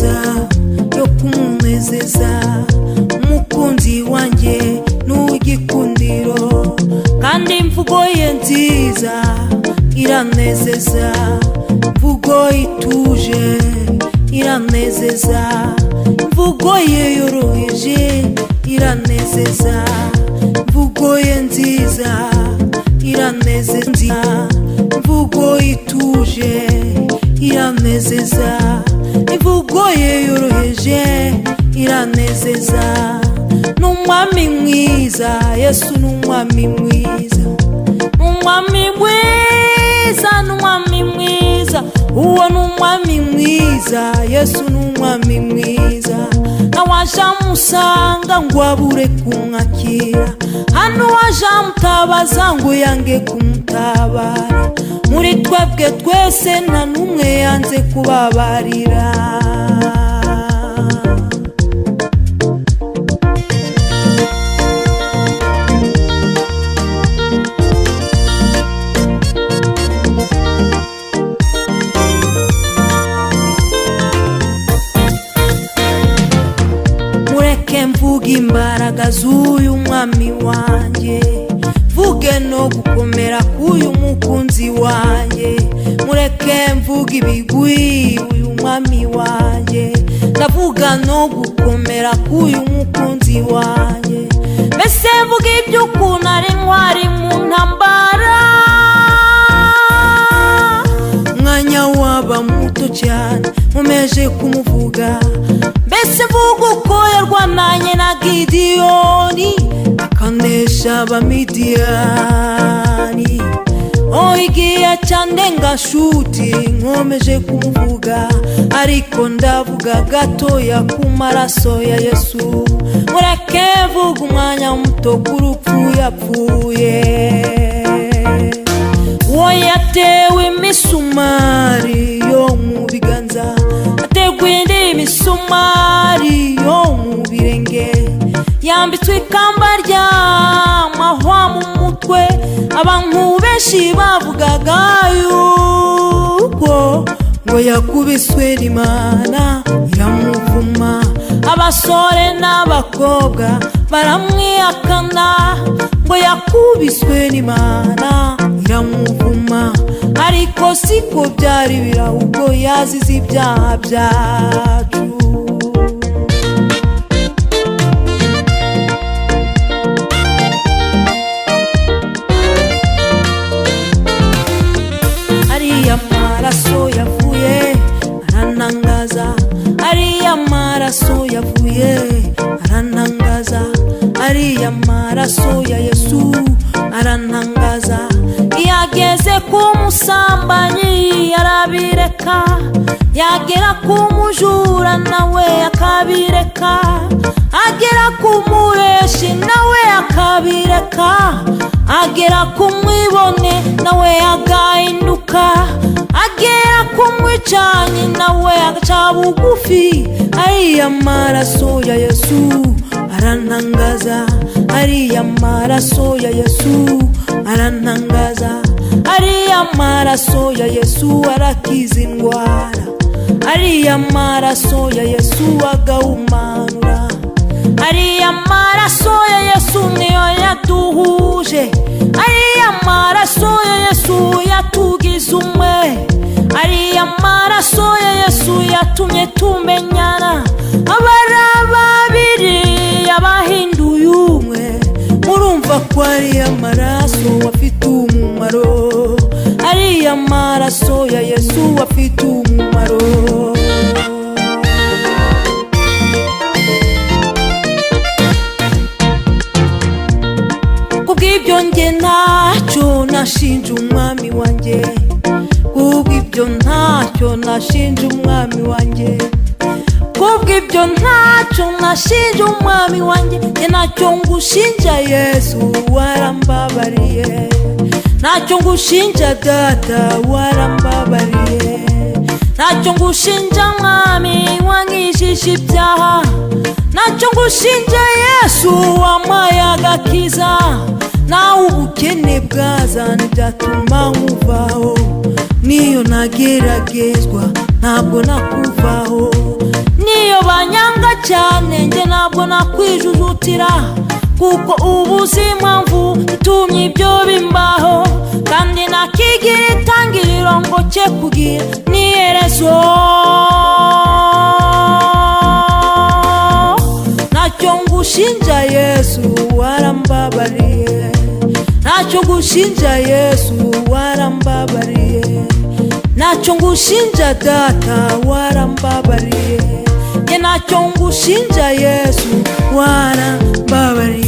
myiza yo kumunezeza umukunzi wanjye n'ugikundiro, kandi imvugo ye nziza iranezeza, imvugo ituje iranezeza, imvugo ye yoroheje iranezeza, imvugo ye nziza iranezeza, imvugo ituje iranezeza, imvugo ye yoroheje iranezeza. N'umwami mwiza, Yesu n'umwami mwiza, n'umwami mwiza, n'umwami mwiza, uwo n'umwami mwiza, Yesu n'umwami mwiza. Nawaje amusanga ngo abure kumwakira, hano waje amutabaza ngo yange kumutabara, muri twebwe twese nta n'umwe yanze kubabarira. Mureke mvuge imbaraga z'uyu mwami wanjye, mvuge no gukomera k'uyu mukunzi wanjye, mureke mvuge ibigwi uyu mwami wanjye, ndavuga no gukomera k'uyu mukunzi wanjye. Mbese mvuge iby'ukuntu ari intwari mu ntambara, umwanya waba muto cyane nkomeje kumuvuga. Mbese mvuga uko yarwananye na Gideyoni akanesha Abamidiyani, igihe cyandenga shuti nkomeje kumuvuga, ariko ndavuga gatoya ku maraso ya Yesu. Mureke mvuga umwanya muto k'urupfu yapfuye, uwo yatewe imisumari yo mu biganza, ategwa indi misumari yo mu birenge, yambitswe ikamba ry'amahwa mu mutwe. Abantu benshi bavugaga yuko ngo yakubiswe n'Imana iramuvuma, abasore n'abakobwa baramwihakana ngo yakubiswe n'Imana iramuvuma, ariko siko byari biri, ahubwo yazize ibyaha byacu. Ariya maraso yavuye aranangaza, ariya maraso yavuye aranangaza, ariya maraso ya Yesu aranangaza. Yageze ku musambanyi arabireka, yagera ku mujura nawe akabireka, agera ku mubeshi nawe akabireka, agera ku mwibone nawe agahinduka, agera ku mwicanyi nawe agaca bugufi. Ariya maraso ya Yesu aranangaza, ariya maraso ya Yesu aranangaza, ariya maraso ya Yesu arakiza indwara, ariya maraso ya Yesu agahumura, ariya maraso ya Yesu niyo yaduhuje, ariya maraso ya Yesu yatugize umwe, ariya maraso ya Yesu yatumye tumenyana, abari babiri yabahinduye umwe. Murumva ko ariya maraso afite umumaro, ariya maraso ya Yesu afite umumaro. Kubw'ibyo njye ntacyo nashinja umwami wanjye, kubw'ibyo ntacyo nashinja umwami wanjye, kubw'ibyo ntacyo nashinja umwami wanjye. Njye ntacyo ngushinja Yesu warambabariye, ntacyo ngushinja Data warambabariye, ntacyo ngushinja mwami wankijije ibyaha, ntacyo ngushinja Yesu wampaye agakiza. Nawe ubukene bwazana byatuma nkuvaho, niyo nageragezwa ntabwo nakuvaho, niyo banyanga cyane njye ntabwo nakwijujutira, kuko ubuzi impamvu itumye ibyo bimbaho, kandi nakigira itangiriro ngo cye kugira n'iherezo. Ntacyo ngushinja Yesu warambabariye, ntacyo ngushinja Yesu warambabariye, ntacyo ngushinja Data warambabariye, ntacyo ngushinja Yesu warambabariye.